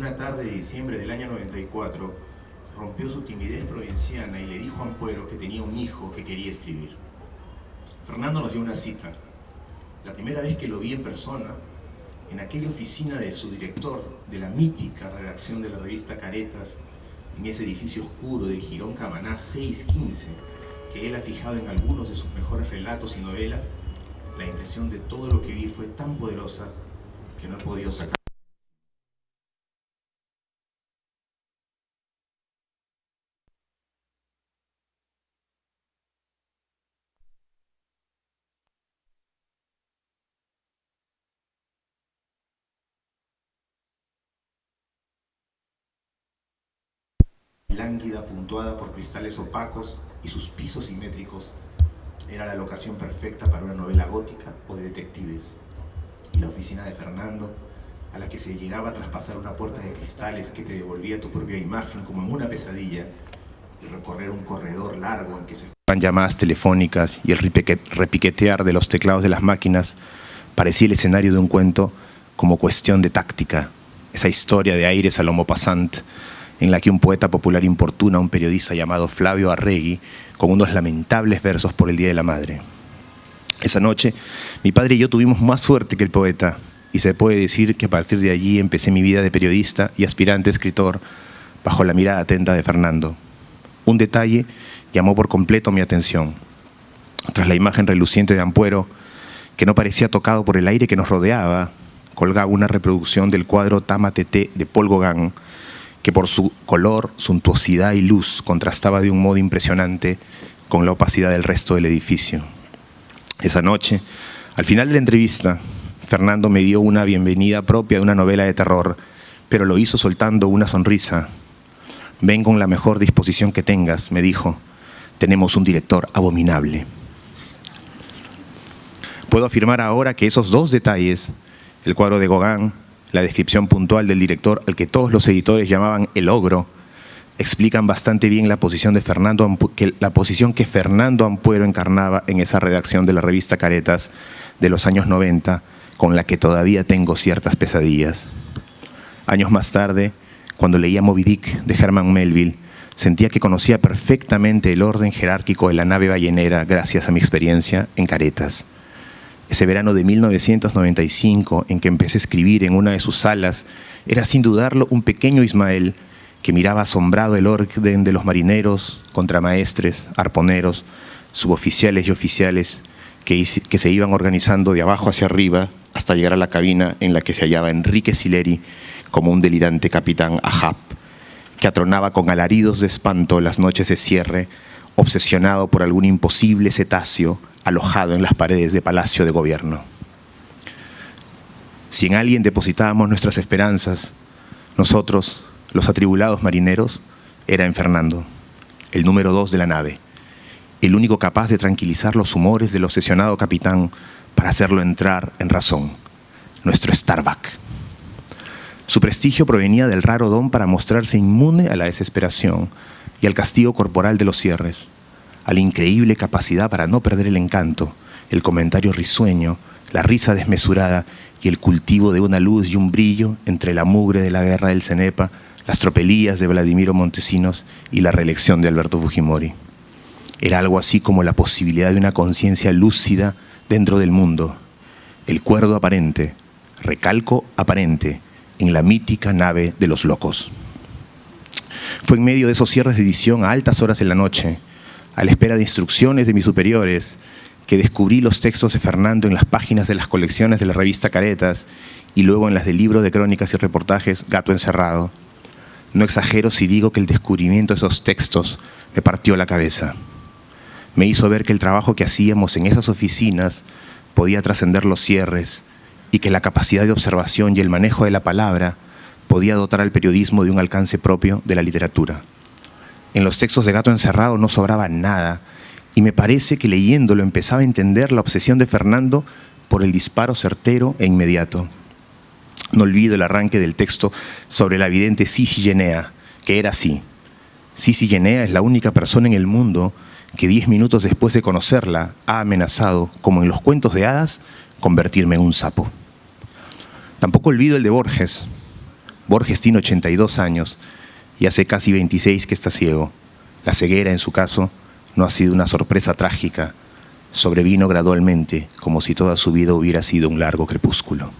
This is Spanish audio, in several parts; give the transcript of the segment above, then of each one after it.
Una tarde de diciembre del año 94, rompió su timidez provinciana y le dijo a Ampuero que tenía un hijo que quería escribir. Fernando nos dio una cita. La primera vez que lo vi en persona, en aquella oficina de su director, de la mítica redacción de la revista Caretas, en ese edificio oscuro del Jirón Camaná 615, que él ha fijado en algunos de sus mejores relatos y novelas, la impresión de todo lo que vi fue tan poderosa que no he podido sacar. Lánguida, puntuada por cristales opacos y sus pisos simétricos, era la locación perfecta para una novela gótica o de detectives. Y la oficina de Fernando, a la que se llegaba a traspasar una puerta de cristales que te devolvía tu propia imagen como en una pesadilla, y recorrer un corredor largo en que se escuchaban llamadas telefónicas y el repiquetear de los teclados de las máquinas, parecía el escenario de un cuento como cuestión de táctica, esa historia de aires a lo Maupassant, en la que un poeta popular importuna a un periodista llamado Flavio Arregui con unos lamentables versos por el Día de la Madre. Esa noche, mi padre y yo tuvimos más suerte que el poeta, y se puede decir que a partir de allí empecé mi vida de periodista y aspirante escritor bajo la mirada atenta de Fernando. Un detalle llamó por completo mi atención. Tras la imagen reluciente de Ampuero, que no parecía tocado por el aire que nos rodeaba, colgaba una reproducción del cuadro Tama Teté de Paul Gauguin, que por su color, suntuosidad y luz contrastaba de un modo impresionante con la opacidad del resto del edificio. Esa noche, al final de la entrevista, Fernando me dio una bienvenida propia de una novela de terror, pero lo hizo soltando una sonrisa. «Ven con la mejor disposición que tengas», me dijo. «Tenemos un director abominable». Puedo afirmar ahora que esos dos detalles, el cuadro de Gauguin, la descripción puntual del director al que todos los editores llamaban el ogro, explican bastante bien la posición de la posición que Fernando Ampuero encarnaba en esa redacción de la revista Caretas de los años 90, con la que todavía tengo ciertas pesadillas. Años más tarde, cuando leía Moby Dick de Herman Melville, sentía que conocía perfectamente el orden jerárquico de la nave ballenera gracias a mi experiencia en Caretas. Ese verano de 1995, en que empecé a escribir en una de sus salas, era sin dudarlo un pequeño Ismael que miraba asombrado el orden de los marineros, contramaestres, arponeros, suboficiales y oficiales que se iban organizando de abajo hacia arriba hasta llegar a la cabina en la que se hallaba Enrique Sileri como un delirante capitán Ahab, que atronaba con alaridos de espanto las noches de cierre, obsesionado por algún imposible cetáceo alojado en las paredes de Palacio de Gobierno. Si en alguien depositábamos nuestras esperanzas, nosotros, los atribulados marineros, era en Fernando, el número 2 de la nave, el único capaz de tranquilizar los humores del obsesionado capitán para hacerlo entrar en razón, nuestro Starbuck. Su prestigio provenía del raro don para mostrarse inmune a la desesperación y al castigo corporal de los cierres, a la increíble capacidad para no perder el encanto, el comentario risueño, la risa desmesurada y el cultivo de una luz y un brillo entre la mugre de la guerra del Cenepa, las tropelías de Vladimiro Montesinos y la reelección de Alberto Fujimori. Era algo así como la posibilidad de una conciencia lúcida dentro del mundo, el cuerdo aparente, recalco aparente, en la mítica nave de los locos. Fue en medio de esos cierres de edición a altas horas de la noche, a la espera de instrucciones de mis superiores, que descubrí los textos de Fernando en las páginas de las colecciones de la revista Caretas y luego en las del libro de crónicas y reportajes Gato Encerrado. No exagero si digo que el descubrimiento de esos textos me partió la cabeza. Me hizo ver que el trabajo que hacíamos en esas oficinas podía trascender los cierres y que la capacidad de observación y el manejo de la palabra podía dotar al periodismo de un alcance propio de la literatura. En los textos de Gato Encerrado no sobraba nada, y me parece que leyéndolo empezaba a entender la obsesión de Fernando por el disparo certero e inmediato. No olvido el arranque del texto sobre la vidente Sisi Yenea, que era así. Sisi Yenea es la única persona en el mundo que 10 minutos después de conocerla ha amenazado, como en los cuentos de hadas, convertirme en un sapo. Tampoco olvido el de Borges. Borges tiene 82 años y hace casi 26 que está ciego. La ceguera, en su caso, no ha sido una sorpresa trágica, sobrevino gradualmente, como si toda su vida hubiera sido un largo crepúsculo.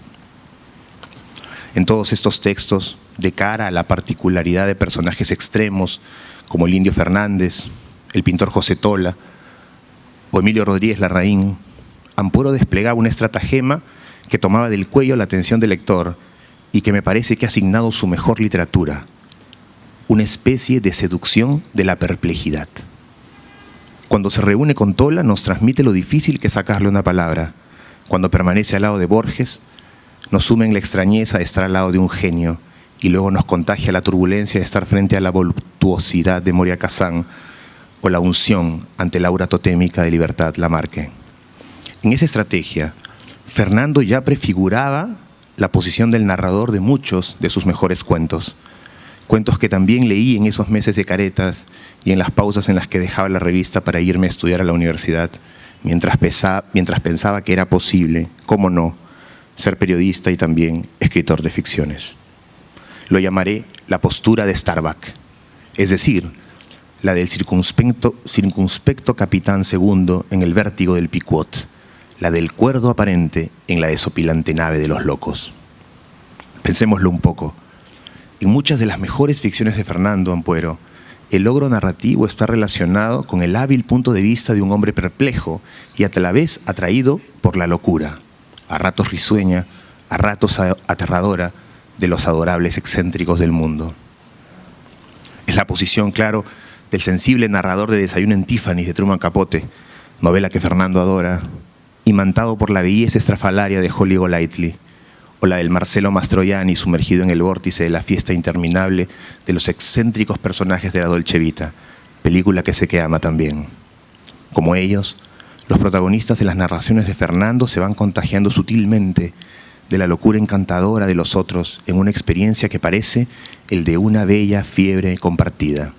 En todos estos textos, de cara a la particularidad de personajes extremos, como el Indio Fernández, el pintor José Tola o Emilio Rodríguez Larraín, Ampuero desplegaba una estratagema que tomaba del cuello la atención del lector y que me parece que ha asignado su mejor literatura, una especie de seducción de la perplejidad. Cuando se reúne con Tola nos transmite lo difícil que es sacarle una palabra. Cuando permanece al lado de Borges, nos sume en la extrañeza de estar al lado de un genio y luego nos contagia la turbulencia de estar frente a la voluptuosidad de Moria Kazán o la unción ante la aura totémica de Libertad Lamarque. En esa estrategia, Fernando ya prefiguraba la posición del narrador de muchos de sus mejores cuentos. Cuentos que también leí en esos meses de caretas y en las pausas en las que dejaba la revista para irme a estudiar a la universidad, mientras pensaba que era posible, cómo no, ser periodista y también escritor de ficciones. Lo llamaré la postura de Starbuck, es decir, la del circunspecto capitán segundo en el vértigo del Piquot, la del cuerdo aparente en la desopilante nave de los locos. Pensémoslo un poco. En muchas de las mejores ficciones de Fernando Ampuero, el logro narrativo está relacionado con el hábil punto de vista de un hombre perplejo y a la vez atraído por la locura, a ratos risueña, a ratos aterradora, de los adorables excéntricos del mundo. Es la posición, claro, del sensible narrador de Desayuno en Tiffany's de Truman Capote, novela que Fernando adora, imantado por la belleza estrafalaria de Holly Golightly, o la del Marcelo Mastroianni sumergido en el vórtice de la fiesta interminable de los excéntricos personajes de la Dolce Vita, película que sé que ama también. Como ellos, los protagonistas de las narraciones de Fernando se van contagiando sutilmente de la locura encantadora de los otros en una experiencia que parece el de una bella fiebre compartida.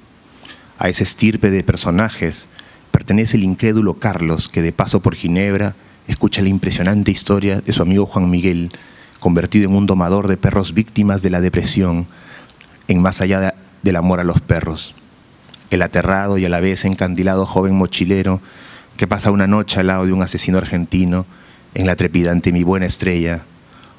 A ese estirpe de personajes pertenece el incrédulo Carlos, que de paso por Ginebra escucha la impresionante historia de su amigo Juan Miguel, convertido en un domador de perros víctimas de la depresión, en Más allá del amor a los perros. El aterrado y a la vez encandilado joven mochilero que pasa una noche al lado de un asesino argentino en la trepidante Mi Buena Estrella,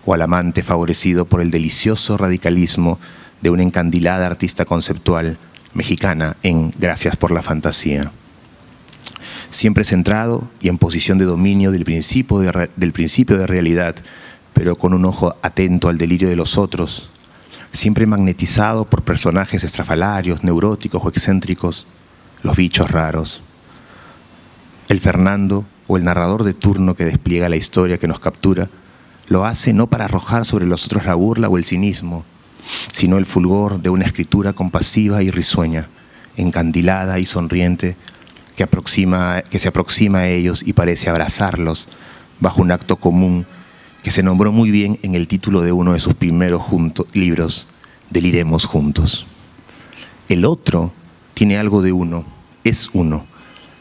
o al amante favorecido por el delicioso radicalismo de una encandilada artista conceptual mexicana en Gracias por la fantasía. Siempre centrado y en posición de dominio del principio de realidad, pero con un ojo atento al delirio de los otros, siempre magnetizado por personajes estrafalarios, neuróticos o excéntricos, los bichos raros. El Fernando, o el narrador de turno que despliega la historia que nos captura, lo hace no para arrojar sobre los otros la burla o el cinismo, sino el fulgor de una escritura compasiva y risueña, encandilada y sonriente, que se aproxima a ellos y parece abrazarlos bajo un acto común que se nombró muy bien en el título de uno de sus primeros libros, Deliremos juntos. El otro tiene algo de uno, es uno,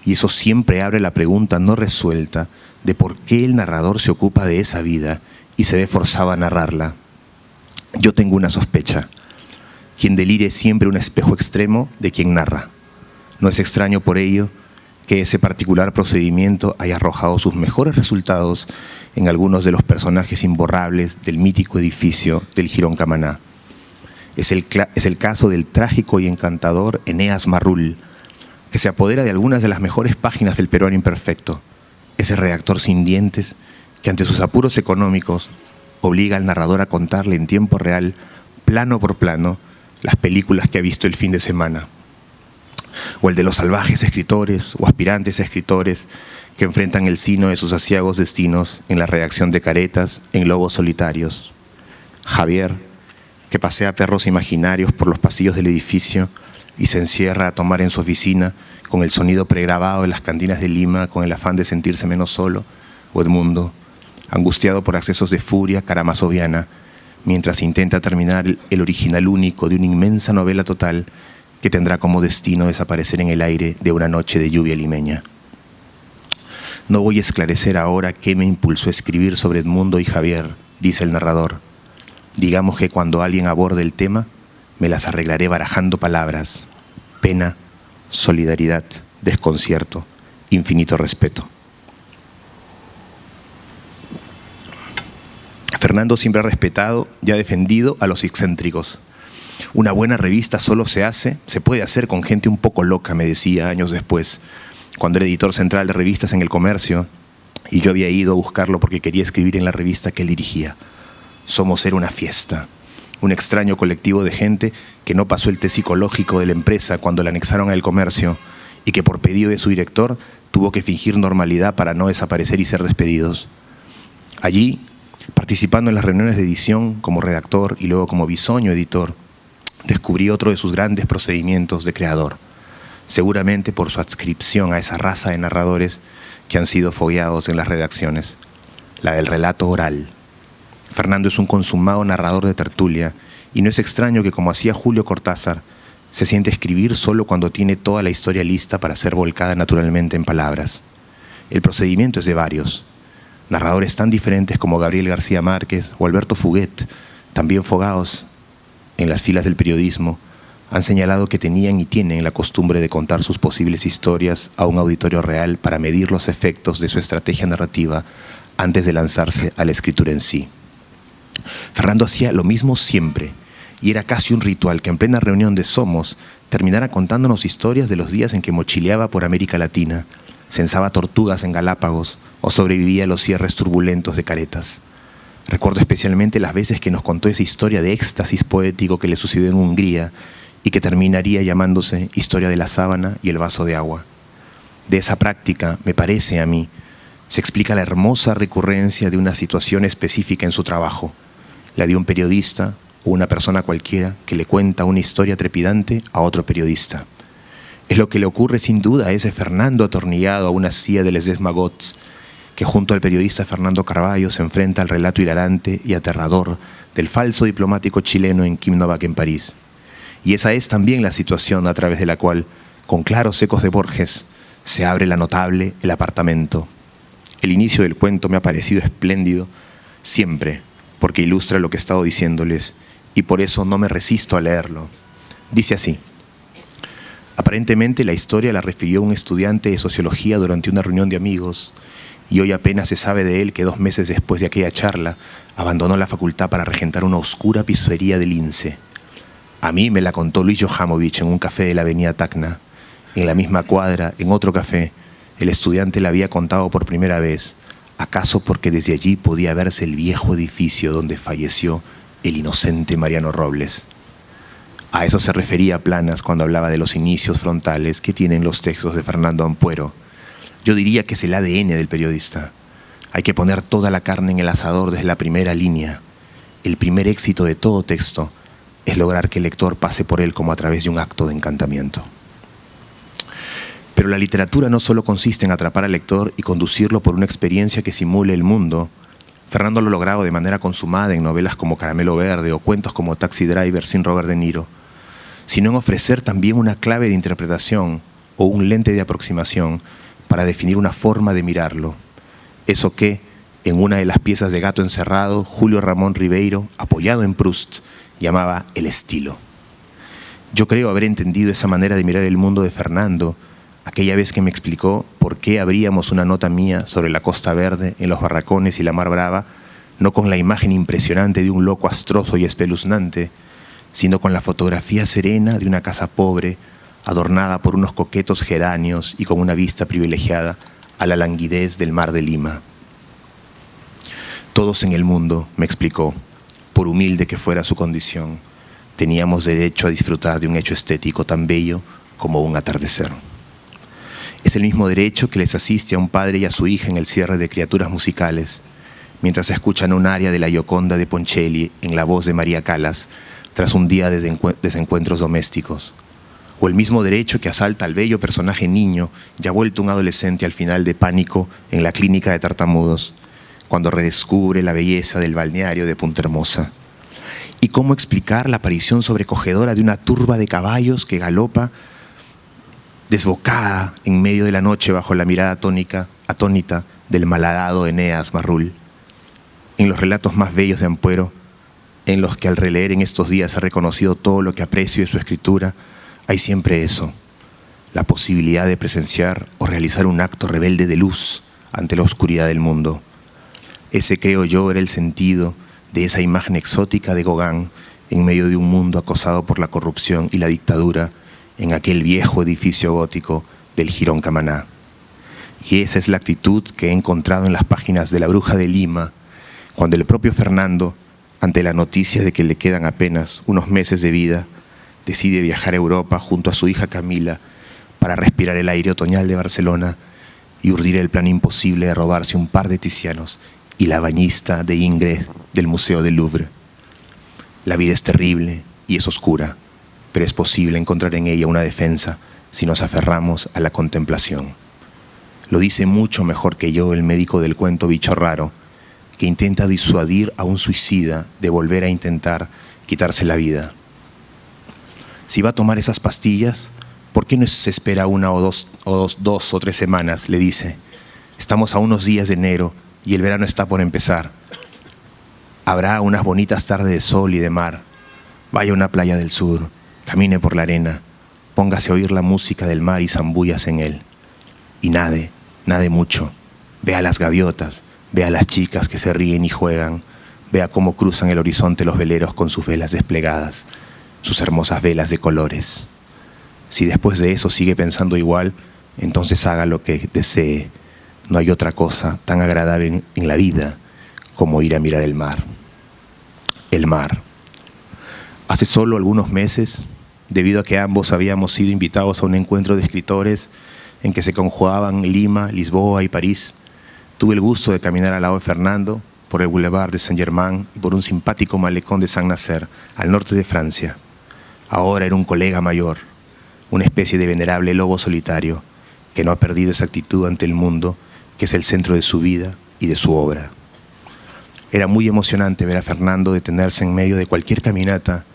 y eso siempre abre la pregunta no resuelta de por qué el narrador se ocupa de esa vida y se ve forzado a narrarla. Yo tengo una sospecha. Quien delire es siempre un espejo extremo de quien narra. No es extraño por ello que ese particular procedimiento haya arrojado sus mejores resultados en algunos de los personajes imborrables del mítico edificio del Jirón Camaná. Es el caso del trágico y encantador Eneas Marrul, que se apodera de algunas de las mejores páginas del Peruano imperfecto, ese redactor sin dientes que ante sus apuros económicos obliga al narrador a contarle en tiempo real, plano por plano, las películas que ha visto el fin de semana. O el de los salvajes escritores o aspirantes a escritores que enfrentan el sino de sus aciagos destinos en la redacción de caretas en lobos solitarios. Javier, que pasea perros imaginarios por los pasillos del edificio y se encierra a tomar en su oficina con el sonido pregrabado de las cantinas de Lima con el afán de sentirse menos solo. O Edmundo, angustiado por accesos de furia karamazoviana, mientras intenta terminar el original único de una inmensa novela total que tendrá como destino desaparecer en el aire de una noche de lluvia limeña. No voy a esclarecer ahora qué me impulsó a escribir sobre Edmundo y Javier, dice el narrador. Digamos que cuando alguien aborde el tema, me las arreglaré barajando palabras: pena, solidaridad, desconcierto, infinito respeto. Fernando siempre ha respetado y ha defendido a los excéntricos. Una buena revista solo se puede hacer con gente un poco loca, me decía años después, cuando era editor central de revistas en El Comercio, y yo había ido a buscarlo porque quería escribir en la revista que él dirigía. Somos era una fiesta, un extraño colectivo de gente que no pasó el test psicológico de la empresa cuando la anexaron a El Comercio y que por pedido de su director tuvo que fingir normalidad para no desaparecer y ser despedidos. Allí, participando en las reuniones de edición como redactor y luego como bisoño editor, descubrí otro de sus grandes procedimientos de creador, seguramente por su adscripción a esa raza de narradores que han sido fogueados en las redacciones, la del relato oral. Fernando es un consumado narrador de tertulia y no es extraño que, como hacía Julio Cortázar, se siente escribir solo cuando tiene toda la historia lista para ser volcada naturalmente en palabras. El procedimiento es de varios. Narradores tan diferentes como Gabriel García Márquez o Alberto Fuguet, también fogados en las filas del periodismo, han señalado que tenían y tienen la costumbre de contar sus posibles historias a un auditorio real para medir los efectos de su estrategia narrativa antes de lanzarse a la escritura en sí. Fernando hacía lo mismo siempre, y era casi un ritual que en plena reunión de Somos terminara contándonos historias de los días en que mochileaba por América Latina, censaba tortugas en Galápagos o sobrevivía a los cierres turbulentos de Caretas. Recuerdo especialmente las veces que nos contó esa historia de éxtasis poético que le sucedió en Hungría y que terminaría llamándose Historia de la sábana y el vaso de agua. De esa práctica, me parece a mí, se explica la hermosa recurrencia de una situación específica en su trabajo, la de un periodista o una persona cualquiera que le cuenta una historia trepidante a otro periodista. Es lo que le ocurre sin duda a ese Fernando atornillado a una silla de Les Magots, que junto al periodista Fernando Carballo se enfrenta al relato hilarante y aterrador del falso diplomático chileno en Kim Novak en París. Y esa es también la situación a través de la cual, con claros ecos de Borges, se abre la notable El apartamento. El inicio del cuento me ha parecido espléndido siempre, porque ilustra lo que he estado diciéndoles, y por eso no me resisto a leerlo. Dice así: aparentemente la historia la refirió un estudiante de sociología durante una reunión de amigos, y hoy apenas se sabe de él que 2 meses después de aquella charla abandonó la facultad para regentar una oscura pizzería del Lince. A mí me la contó Luis Johamovich en un café de la avenida Tacna. En la misma cuadra, en otro café, el estudiante la había contado por primera vez, acaso porque desde allí podía verse el viejo edificio donde falleció el inocente Mariano Robles. A eso se refería Planas cuando hablaba de los inicios frontales que tienen los textos de Fernando Ampuero. Yo diría que es el ADN del periodista. Hay que poner toda la carne en el asador desde la primera línea. El primer éxito de todo texto es lograr que el lector pase por él como a través de un acto de encantamiento. Pero la literatura no solo consiste en atrapar al lector y conducirlo por una experiencia que simule el mundo. Fernando lo ha logrado de manera consumada en novelas como Caramelo Verde o cuentos como Taxi Driver sin Robert De Niro, sino en ofrecer también una clave de interpretación o un lente de aproximación para definir una forma de mirarlo. Eso que, en una de las piezas de Gato Encerrado, Julio Ramón Ribeiro, apoyado en Proust, llamaba el estilo. Yo creo haber entendido esa manera de mirar el mundo de Fernando aquella vez que me explicó por qué abríamos una nota mía sobre la Costa Verde, en los barracones y la Mar Brava, no con la imagen impresionante de un loco astroso y espeluznante, sino con la fotografía serena de una casa pobre, adornada por unos coquetos geranios y con una vista privilegiada a la languidez del mar de Lima. Todos en el mundo, me explicó, por humilde que fuera su condición, teníamos derecho a disfrutar de un hecho estético tan bello como un atardecer. Es el mismo derecho que les asiste a un padre y a su hija en el cierre de Criaturas Musicales, mientras escuchan un aria de la Gioconda de Ponchielli en la voz de María Callas, tras un día de desencuentros domésticos. O el mismo derecho que asalta al bello personaje niño, ya vuelto un adolescente al final de Pánico en la clínica de tartamudos, cuando redescubre la belleza del balneario de Punta Hermosa. ¿Y cómo explicar la aparición sobrecogedora de una turba de caballos que galopa desbocada en medio de la noche bajo la mirada atónita del malhadado Eneas Marrul? En los relatos más bellos de Ampuero, en los que al releer en estos días he reconocido todo lo que aprecio de su escritura, hay siempre eso, la posibilidad de presenciar o realizar un acto rebelde de luz ante la oscuridad del mundo. Ese, creo yo, era el sentido de esa imagen exótica de Gauguin en medio de un mundo acosado por la corrupción y la dictadura en aquel viejo edificio gótico del Jirón Camaná. Y esa es la actitud que he encontrado en las páginas de La Bruja de Lima, cuando el propio Fernando, ante la noticia de que le quedan apenas unos meses de vida, decide viajar a Europa junto a su hija Camila para respirar el aire otoñal de Barcelona y urdir el plan imposible de robarse un par de Tizianos y la bañista de Ingres del Museo del Louvre. La vida es terrible y es oscura, pero es posible encontrar en ella una defensa si nos aferramos a la contemplación. Lo dice mucho mejor que yo el médico del cuento Bicho Raro, que intenta disuadir a un suicida de volver a intentar quitarse la vida. Si va a tomar esas pastillas, ¿por qué no se espera una o dos o 3 semanas? Le dice. Estamos a unos días de enero y el verano está por empezar. Habrá unas bonitas tardes de sol y de mar. Vaya a una playa del sur, camine por la arena, póngase a oír la música del mar y zambúllase en él. Y nade mucho. Vea las gaviotas, vea las chicas que se ríen y juegan, vea cómo cruzan el horizonte los veleros con sus velas desplegadas, sus hermosas velas de colores. Si después de eso sigue pensando igual, entonces haga lo que desee. No hay otra cosa tan agradable en la vida como ir a mirar el mar. El mar. Hace solo algunos meses, debido a que ambos habíamos sido invitados a un encuentro de escritores en que se conjugaban Lima, Lisboa y París, tuve el gusto de caminar al lado de Fernando por el Boulevard de Saint-Germain y por un simpático malecón de Saint-Nazaire, al norte de Francia. Ahora era un colega mayor, una especie de venerable lobo solitario que no ha perdido esa actitud ante el mundo, que es el centro de su vida y de su obra. Era muy emocionante ver a Fernando detenerse en medio de cualquier caminata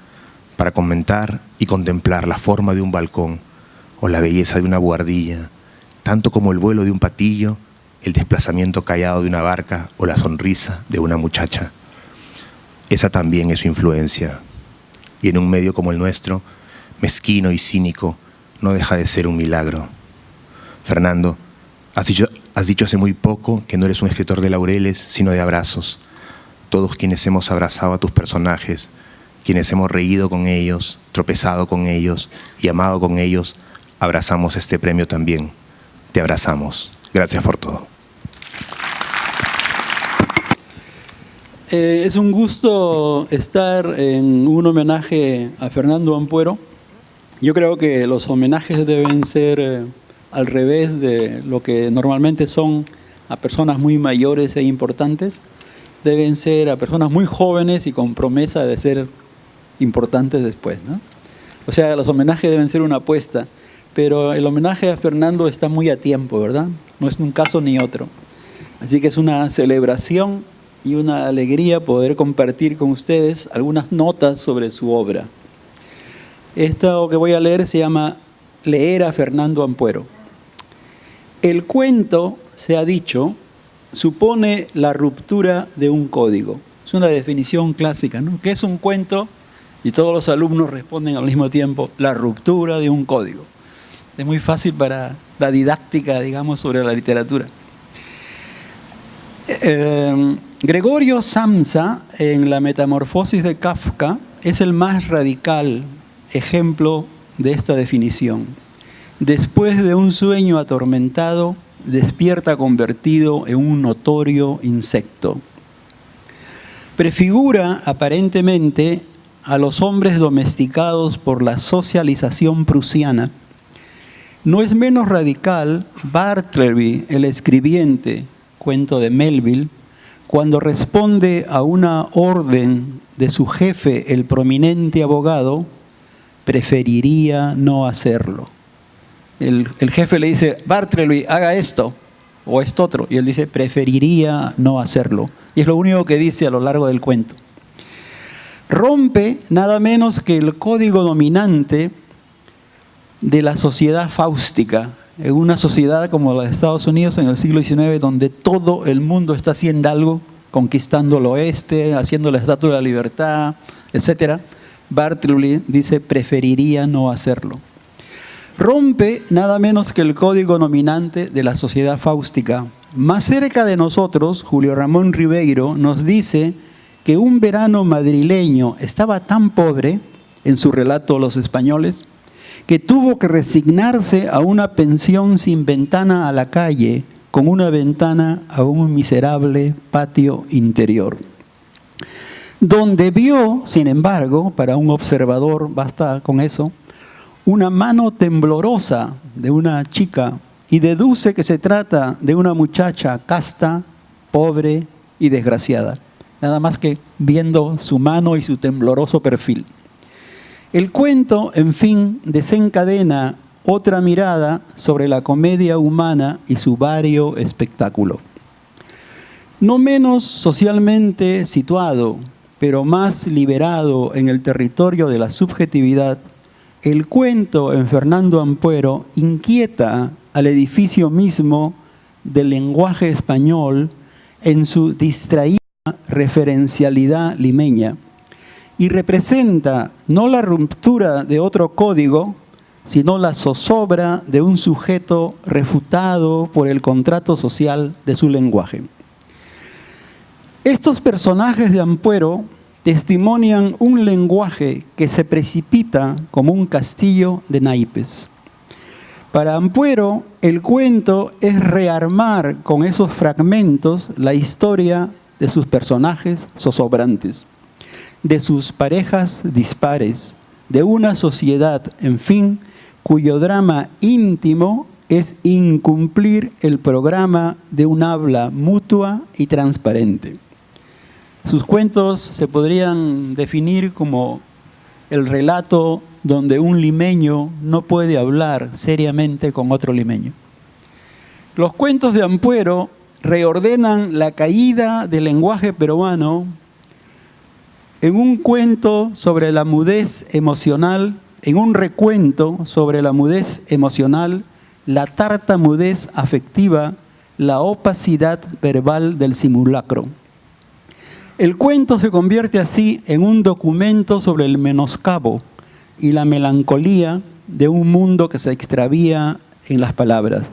para comentar y contemplar la forma de un balcón o la belleza de una buhardilla, tanto como el vuelo de un patillo, el desplazamiento callado de una barca o la sonrisa de una muchacha. Esa también es su influencia. Y en un medio como el nuestro, mezquino y cínico, no deja de ser un milagro. Fernando, has dicho hace muy poco que no eres un escritor de laureles, sino de abrazos. Todos quienes hemos abrazado a tus personajes, quienes hemos reído con ellos, tropezado con ellos y amado con ellos, abrazamos este premio también. Te abrazamos. Gracias por todo. Es un gusto estar en un homenaje a Fernando Ampuero. Yo creo que los homenajes deben ser al revés de lo que normalmente son a personas muy mayores e importantes. Deben ser a personas muy jóvenes y con promesa de ser importantes después, ¿no? O sea, los homenajes deben ser una apuesta, pero el homenaje a Fernando está muy a tiempo, ¿verdad? No es un caso ni otro. Así que es una celebración y una alegría poder compartir con ustedes algunas notas sobre su obra. Esto que voy a leer se llama Leer a Fernando Ampuero. El cuento, se ha dicho, supone la ruptura de un código. Es una definición clásica, ¿no? ¿Qué es un cuento? Y todos los alumnos responden al mismo tiempo, la ruptura de un código. Es muy fácil para la didáctica, digamos, sobre la literatura. Gregorio Samsa, en La Metamorfosis de Kafka, es el más radical ejemplo de esta definición. Después de un sueño atormentado, despierta convertido en un notorio insecto. Prefigura aparentemente a los hombres domesticados por la socialización prusiana. No es menos radical Bartleby, el escribiente, cuento de Melville, cuando responde a una orden de su jefe, el prominente abogado, preferiría no hacerlo. El jefe le dice, Bartleby, haga esto o esto otro, y él dice, preferiría no hacerlo. Y es lo único que dice a lo largo del cuento. Rompe nada menos que el código dominante de la sociedad fáustica, en una sociedad como la de Estados Unidos en el siglo XIX, donde todo el mundo está haciendo algo conquistando el oeste, haciendo la Estatua de la Libertad, etc., Bartleby dice, preferiría no hacerlo. Rompe nada menos que el código nominante de la sociedad fáustica. Más cerca de nosotros, Julio Ramón Ribeiro nos dice que un verano madrileño estaba tan pobre, en su relato Los Españoles, que tuvo que resignarse a una pensión sin ventana a la calle, con una ventana a un miserable patio interior. Donde vio, sin embargo, para un observador, basta con eso, una mano temblorosa de una chica y deduce que se trata de una muchacha casta, pobre y desgraciada, nada más que viendo su mano y su tembloroso perfil. El cuento, en fin, desencadena otra mirada sobre la comedia humana y su vario espectáculo. No menos socialmente situado, pero más liberado en el territorio de la subjetividad, el cuento en Fernando Ampuero inquieta al edificio mismo del lenguaje español en su distraída referencialidad limeña y representa no la ruptura de otro código, sino la zozobra de un sujeto refutado por el contrato social de su lenguaje. Estos personajes de Ampuero testimonian un lenguaje que se precipita como un castillo de naipes. Para Ampuero, el cuento es rearmar con esos fragmentos la historia de sus personajes zozobrantes, de sus parejas dispares, de una sociedad, en fin, cuyo drama íntimo es incumplir el programa de un habla mutua y transparente. Sus cuentos se podrían definir como el relato donde un limeño no puede hablar seriamente con otro limeño. Los cuentos de Ampuero reordenan la caída del lenguaje peruano en un cuento sobre la mudez emocional, en un recuento sobre la mudez emocional, la tartamudez afectiva, la opacidad verbal del simulacro. El cuento se convierte así en un documento sobre el menoscabo y la melancolía de un mundo que se extravía en las palabras.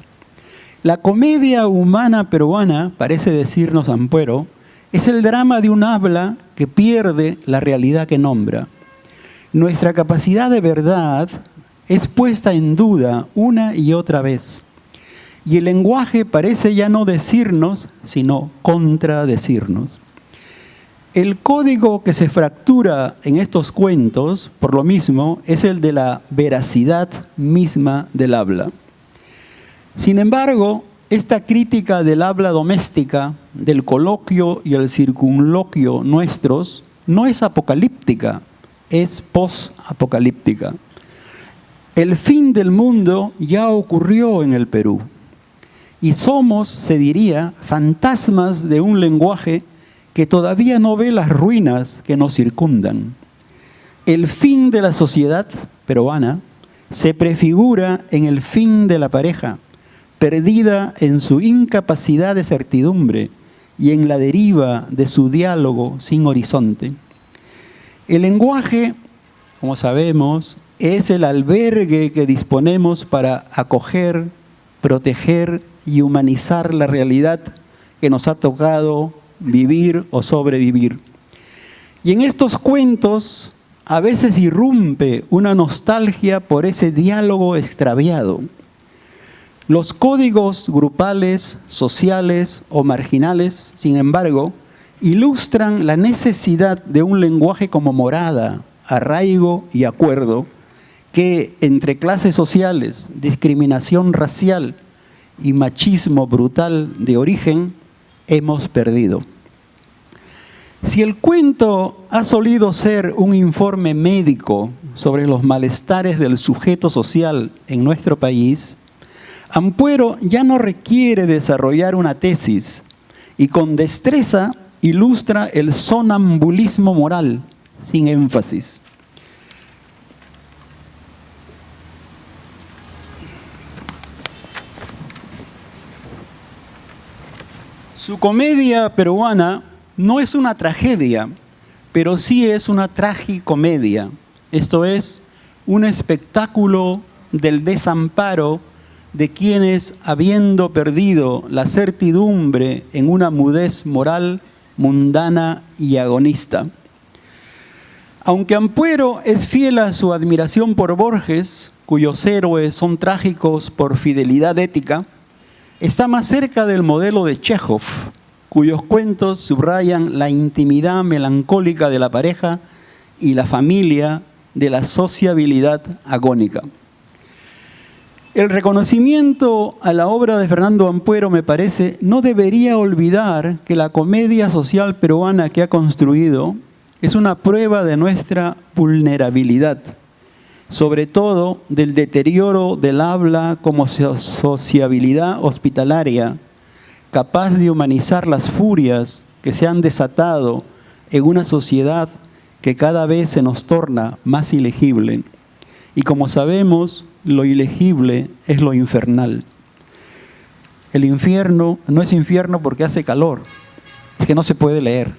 La comedia humana peruana, parece decirnos Ampuero, es el drama de un habla que pierde la realidad que nombra. Nuestra capacidad de verdad es puesta en duda una y otra vez. Y el lenguaje parece ya no decirnos, sino contradecirnos. El código que se fractura en estos cuentos, por lo mismo, es el de la veracidad misma del habla. Sin embargo, esta crítica del habla doméstica, del coloquio y el circunloquio nuestros, no es apocalíptica, es post-apocalíptica. El fin del mundo ya ocurrió en el Perú y somos, se diría, fantasmas de un lenguaje que todavía no ve las ruinas que nos circundan. El fin de la sociedad peruana se prefigura en el fin de la pareja, perdida en su incapacidad de certidumbre y en la deriva de su diálogo sin horizonte. El lenguaje, como sabemos, es el albergue que disponemos para acoger, proteger y humanizar la realidad que nos ha tocado vivir o sobrevivir. Y en estos cuentos a veces irrumpe una nostalgia por ese diálogo extraviado. Los códigos grupales, sociales o marginales, sin embargo, ilustran la necesidad de un lenguaje como morada, arraigo y acuerdo, que entre clases sociales, discriminación racial y machismo brutal de origen, hemos perdido. Si el cuento ha solido ser un informe médico sobre los malestares del sujeto social en nuestro país, Ampuero ya no requiere desarrollar una tesis y con destreza ilustra el sonambulismo moral, sin énfasis. Su comedia peruana no es una tragedia, pero sí es una tragicomedia. Esto es, un espectáculo del desamparo de quienes, habiendo perdido la certidumbre en una mudez moral, mundana y agonista. Aunque Ampuero es fiel a su admiración por Borges, cuyos héroes son trágicos por fidelidad ética, está más cerca del modelo de Chekhov, cuyos cuentos subrayan la intimidad melancólica de la pareja y la familia de la sociabilidad agónica. El reconocimiento a la obra de Fernando Ampuero, me parece, no debería olvidar que la comedia social peruana que ha construido es una prueba de nuestra vulnerabilidad, sobre todo del deterioro del habla como sociabilidad hospitalaria, capaz de humanizar las furias que se han desatado en una sociedad que cada vez se nos torna más ilegible. Y como sabemos, lo ilegible es lo infernal. El infierno no es infierno porque hace calor, es que no se puede leer.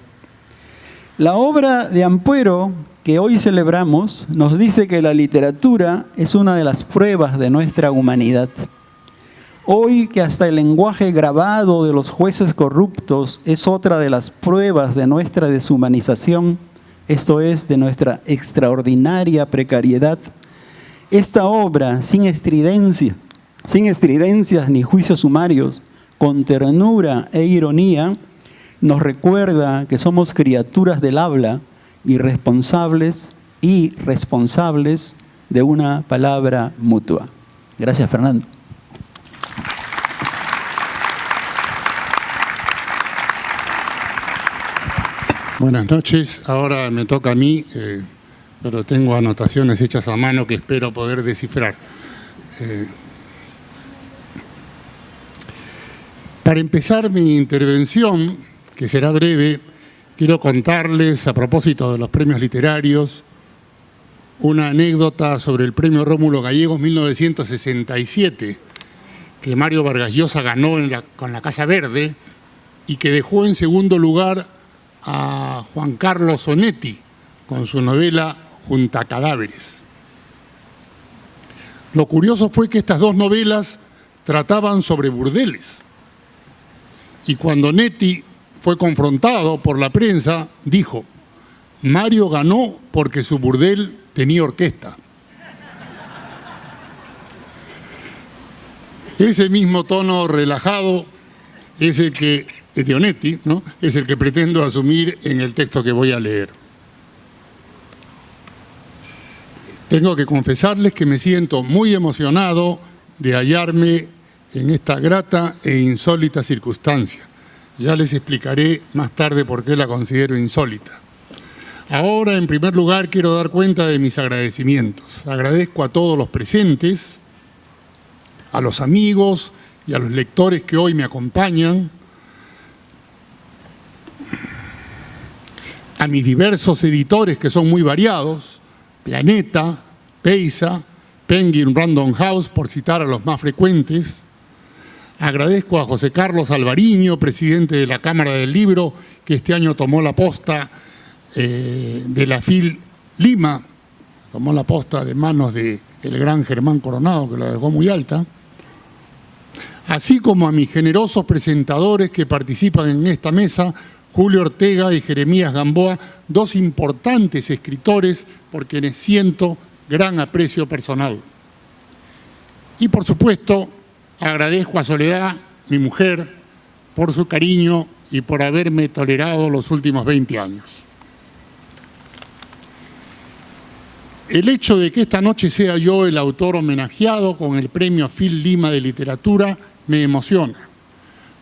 La obra de Ampuero que hoy celebramos nos dice que la literatura es una de las pruebas de nuestra humanidad. Hoy que hasta el lenguaje grabado de los jueces corruptos es otra de las pruebas de nuestra deshumanización, esto es, de nuestra extraordinaria precariedad, esta obra, sin estridencias ni juicios sumarios, con ternura e ironía, nos recuerda que somos criaturas del habla y responsables de una palabra mutua. Gracias, Fernando. Buenas noches. Ahora me toca a mí, pero tengo anotaciones hechas a mano que espero poder descifrar. Para empezar mi intervención, que será breve, quiero contarles, a propósito de los premios literarios, una anécdota sobre el premio Rómulo Gallegos 1967, que Mario Vargas Llosa ganó con la Casa Verde y que dejó en segundo lugar a Juan Carlos Onetti con su novela Junta Cadáveres. Lo curioso fue que estas dos novelas trataban sobre burdeles. Y cuando Onetti fue confrontado por la prensa, dijo: Mario ganó porque su burdel tenía orquesta. Ese mismo tono relajado es el que, de Onetti, ¿no?, es el que pretendo asumir en el texto que voy a leer. Tengo que confesarles que me siento muy emocionado de hallarme en esta grata e insólita circunstancia. Ya les explicaré más tarde por qué la considero insólita. Ahora, en primer lugar, quiero dar cuenta de mis agradecimientos. Agradezco a todos los presentes, a los amigos y a los lectores que hoy me acompañan, a mis diversos editores que son muy variados, Planeta, Peisa, Penguin Random House, por citar a los más frecuentes. Agradezco a José Carlos Alvariño, presidente de la Cámara del Libro, que este año tomó la posta de la FIL Lima, tomó la posta de manos del gran Germán Coronado, que la dejó muy alta, así como a mis generosos presentadores que participan en esta mesa, Julio Ortega y Jeremías Gamboa, dos importantes escritores por quienes siento gran aprecio personal. Y por supuesto, agradezco a Soledad, mi mujer, por su cariño y por haberme tolerado los últimos 20 años. El hecho de que esta noche sea yo el autor homenajeado con el Premio FIL Lima de Literatura me emociona,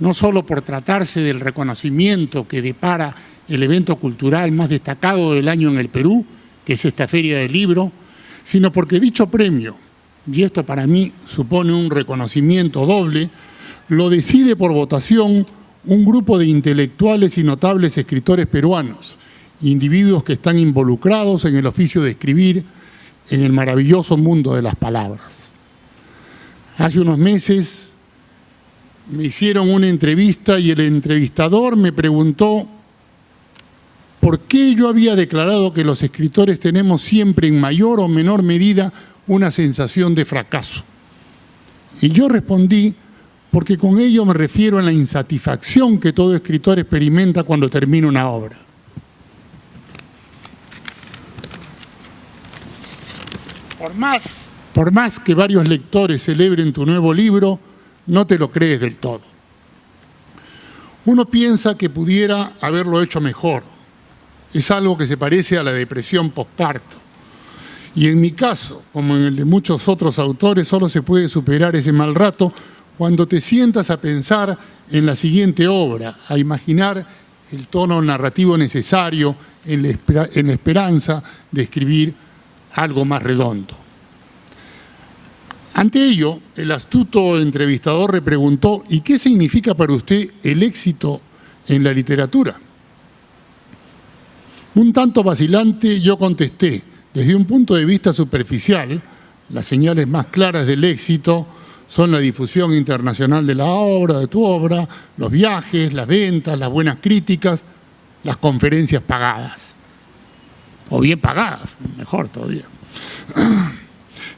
no solo por tratarse del reconocimiento que depara el evento cultural más destacado del año en el Perú, que es esta Feria del Libro, sino porque dicho premio, y esto para mí supone un reconocimiento doble, lo decide por votación un grupo de intelectuales y notables escritores peruanos, individuos que están involucrados en el oficio de escribir en el maravilloso mundo de las palabras. Hace unos meses me hicieron una entrevista y el entrevistador me preguntó por qué yo había declarado que los escritores tenemos siempre en mayor o menor medida una sensación de fracaso. Y yo respondí, porque con ello me refiero a la insatisfacción que todo escritor experimenta cuando termina una obra. Por más que varios lectores celebren tu nuevo libro, no te lo crees del todo. Uno piensa que pudiera haberlo hecho mejor. Es algo que se parece a la depresión postparto. Y en mi caso, como en el de muchos otros autores, solo se puede superar ese mal rato cuando te sientas a pensar en la siguiente obra, a imaginar el tono narrativo necesario en la esperanza de escribir algo más redondo. Ante ello, el astuto entrevistador le preguntó: ¿y qué significa para usted el éxito en la literatura? Un tanto vacilante, yo contesté: desde un punto de vista superficial, las señales más claras del éxito son la difusión internacional de la obra, de tu obra, los viajes, las ventas, las buenas críticas, las conferencias pagadas. O bien pagadas, mejor todavía.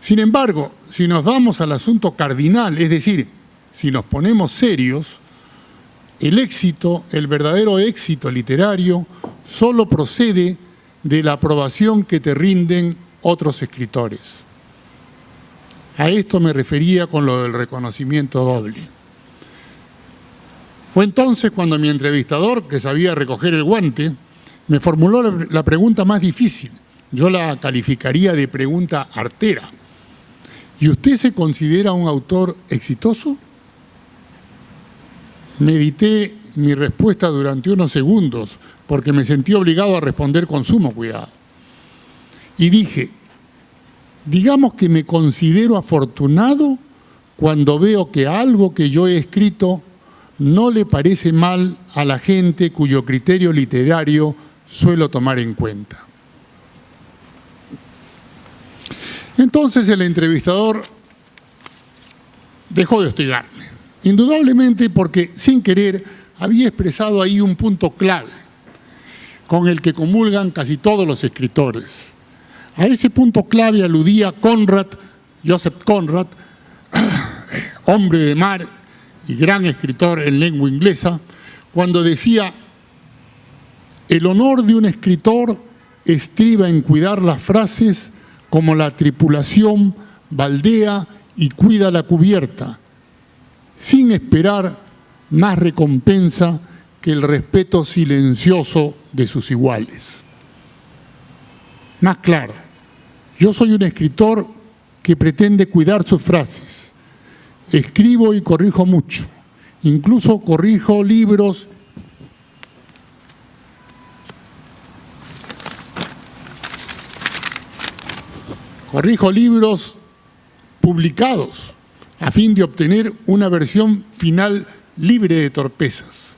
Sin embargo, si nos vamos al asunto cardinal, es decir, si nos ponemos serios, el éxito, el verdadero éxito literario, solo procede de la aprobación que te rinden otros escritores. A esto me refería con lo del reconocimiento doble. Fue entonces cuando mi entrevistador, que sabía recoger el guante, me formuló la pregunta más difícil. Yo la calificaría de pregunta artera. ¿Y usted se considera un autor exitoso? Medité mi respuesta durante unos segundos porque me sentí obligado a responder con sumo cuidado. Y dije: digamos que me considero afortunado cuando veo que algo que yo he escrito no le parece mal a la gente cuyo criterio literario suelo tomar en cuenta. Entonces el entrevistador dejó de hostigarme, indudablemente porque sin querer había expresado ahí un punto clave con el que comulgan casi todos los escritores. A ese punto clave aludía Joseph Conrad, hombre de mar y gran escritor en lengua inglesa, cuando decía: el honor de un escritor estriba en cuidar las frases como la tripulación baldea y cuida la cubierta, sin esperar más recompensa que el respeto silencioso de sus iguales. Más claro, yo soy un escritor que pretende cuidar sus frases. Escribo y corrijo mucho, incluso corrijo libros publicados a fin de obtener una versión final libre de torpezas.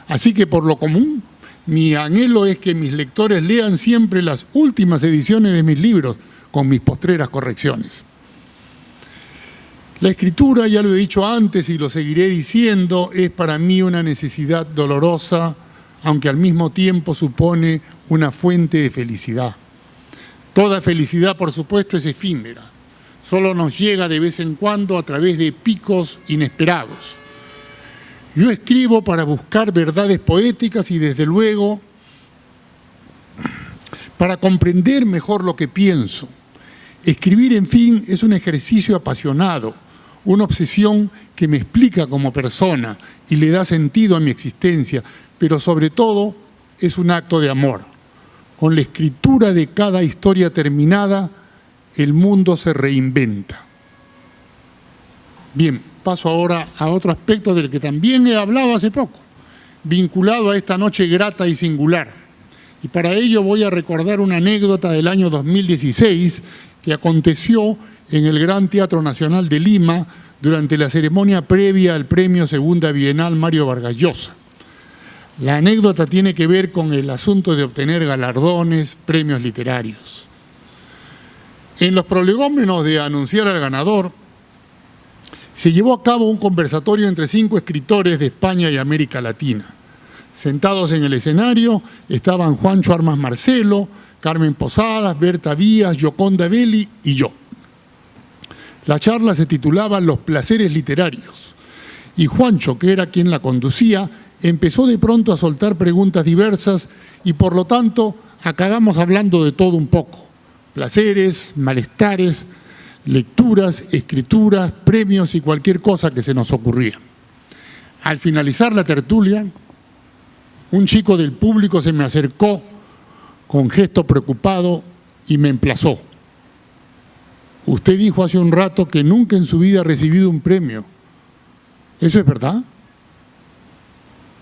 Así que por lo común, mi anhelo es que mis lectores lean siempre las últimas ediciones de mis libros con mis postreras correcciones. La escritura, ya lo he dicho antes y lo seguiré diciendo, es para mí una necesidad dolorosa, aunque al mismo tiempo supone una fuente de felicidad. Toda felicidad, por supuesto, es efímera. Solo nos llega de vez en cuando a través de picos inesperados. Yo escribo para buscar verdades poéticas y, desde luego, para comprender mejor lo que pienso. Escribir, en fin, es un ejercicio apasionado, una obsesión que me explica como persona y le da sentido a mi existencia, pero sobre todo es un acto de amor. Con la escritura de cada historia terminada, el mundo se reinventa. Bien, paso ahora a otro aspecto del que también he hablado hace poco, vinculado a esta noche grata y singular. Y para ello voy a recordar una anécdota del año 2016 que aconteció en el Gran Teatro Nacional de Lima durante la ceremonia previa al Premio Segunda Bienal Mario Vargas Llosa. La anécdota tiene que ver con el asunto de obtener galardones, premios literarios. En los prolegómenos de anunciar al ganador, se llevó a cabo un conversatorio entre 5 escritores de España y América Latina. Sentados en el escenario estaban Juancho Armas Marcelo, Carmen Posadas, Berta Vías, Yoconda Belli y yo. La charla se titulaba Los placeres literarios y Juancho, que era quien la conducía, empezó de pronto a soltar preguntas diversas y por lo tanto acabamos hablando de todo un poco. Placeres, malestares, lecturas, escrituras, premios y cualquier cosa que se nos ocurría. Al finalizar la tertulia, un chico del público se me acercó con gesto preocupado y me emplazó. Usted dijo hace un rato que nunca en su vida ha recibido un premio. ¿Eso es verdad?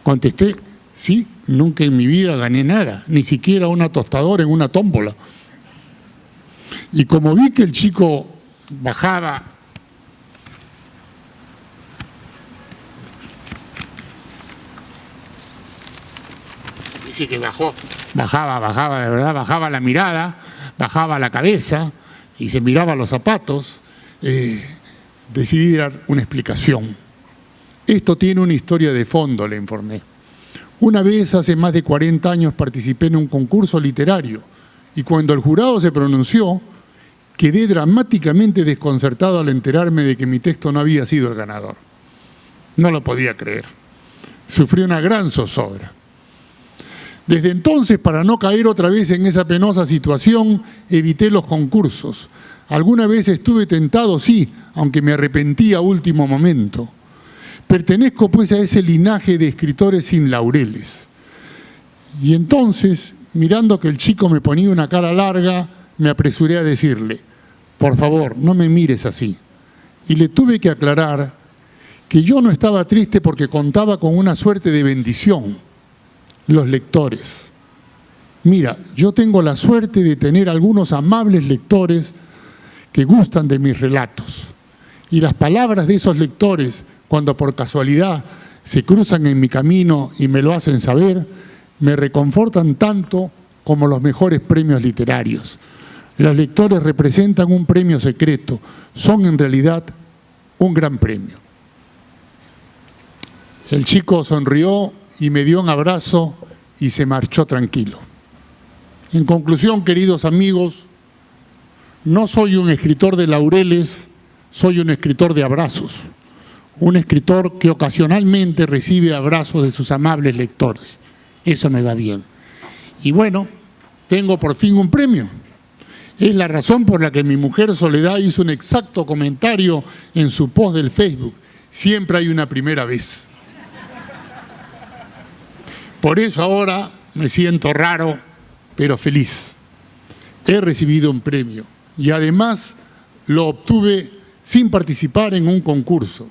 Contesté, sí, nunca en mi vida gané nada, ni siquiera una tostadora en una tómbola. Y como vi que el chico bajaba, dice que bajaba, de verdad, bajaba la mirada, bajaba la cabeza y se miraba los zapatos, decidí dar una explicación. Esto tiene una historia de fondo, le informé. Una vez, hace más de 40 años, participé en un concurso literario y cuando el jurado se pronunció, quedé dramáticamente desconcertado al enterarme de que mi texto no había sido el ganador. No lo podía creer. Sufrí una gran zozobra. Desde entonces, para no caer otra vez en esa penosa situación, evité los concursos. Alguna vez estuve tentado, sí, aunque me arrepentí a último momento. Pertenezco pues a ese linaje de escritores sin laureles. Y entonces, mirando que el chico me ponía una cara larga, me apresuré a decirle, por favor, no me mires así. Y le tuve que aclarar que yo no estaba triste porque contaba con una suerte de bendición, los lectores. Mira, yo tengo la suerte de tener algunos amables lectores que gustan de mis relatos. Y las palabras de esos lectores, cuando por casualidad se cruzan en mi camino y me lo hacen saber, me reconfortan tanto como los mejores premios literarios. Los lectores representan un premio secreto, son en realidad un gran premio. El chico sonrió y me dio un abrazo y se marchó tranquilo. En conclusión, queridos amigos, no soy un escritor de laureles, soy un escritor de abrazos. Un escritor que ocasionalmente recibe abrazos de sus amables lectores. Eso me va bien. Y bueno, tengo por fin un premio. Es la razón por la que mi mujer Soledad hizo un exacto comentario en su post del Facebook. Siempre hay una primera vez. Por eso ahora me siento raro, pero feliz. He recibido un premio y además lo obtuve sin participar en un concurso.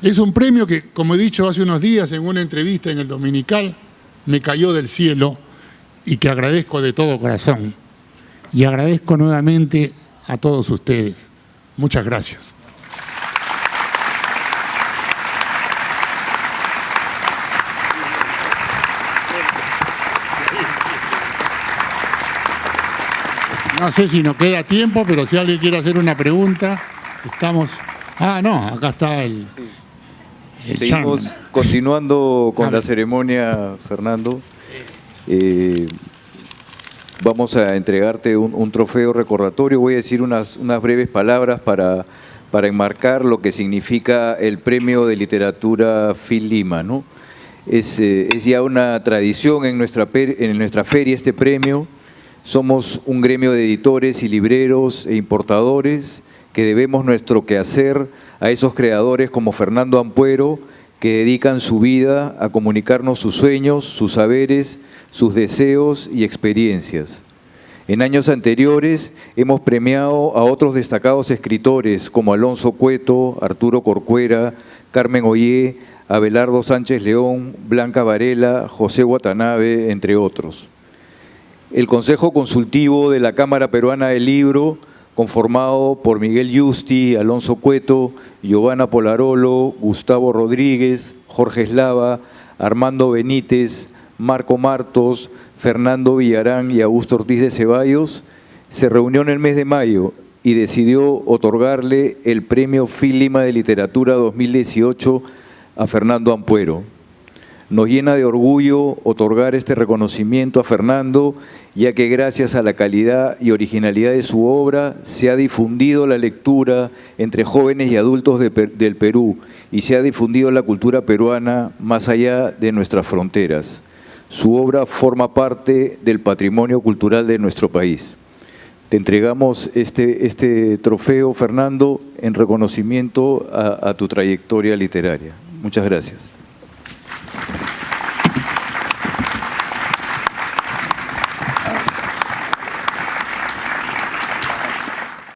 Es un premio que, como he dicho hace unos días en una entrevista en el Dominical, me cayó del cielo y que agradezco de todo corazón. Y agradezco nuevamente a todos ustedes. Muchas gracias. No sé si nos queda tiempo, pero si alguien quiere hacer una pregunta, estamos... Ah, no, acá está el... Sí. Seguimos continuando con la ceremonia, Fernando. Vamos a entregarte un trofeo recordatorio. Voy a decir unas breves palabras para enmarcar lo que significa el Premio de Literatura Phil Lima, ¿no? Es ya una tradición en nuestra feria este premio. Somos un gremio de editores y libreros e importadores que debemos nuestro quehacer a esos creadores como Fernando Ampuero, que dedican su vida a comunicarnos sus sueños, sus saberes, sus deseos y experiencias. En años anteriores hemos premiado a otros destacados escritores como Alonso Cueto, Arturo Corcuera, Carmen Ollé, Abelardo Sánchez León, Blanca Varela, José Watanabe, entre otros. El Consejo Consultivo de la Cámara Peruana del Libro, conformado por Miguel Yusti, Alonso Cueto, Giovanna Polarolo, Gustavo Rodríguez, Jorge Eslava, Armando Benítez, Marco Martos, Fernando Villarán y Augusto Ortiz de Ceballos, se reunió en el mes de mayo y decidió otorgarle el Premio Phil Lima de Literatura 2018 a Fernando Ampuero. Nos llena de orgullo otorgar este reconocimiento a Fernando, ya que gracias a la calidad y originalidad de su obra se ha difundido la lectura entre jóvenes y adultos del Perú y se ha difundido la cultura peruana más allá de nuestras fronteras. Su obra forma parte del patrimonio cultural de nuestro país. Te entregamos este trofeo, Fernando, en reconocimiento a tu trayectoria literaria. Muchas gracias.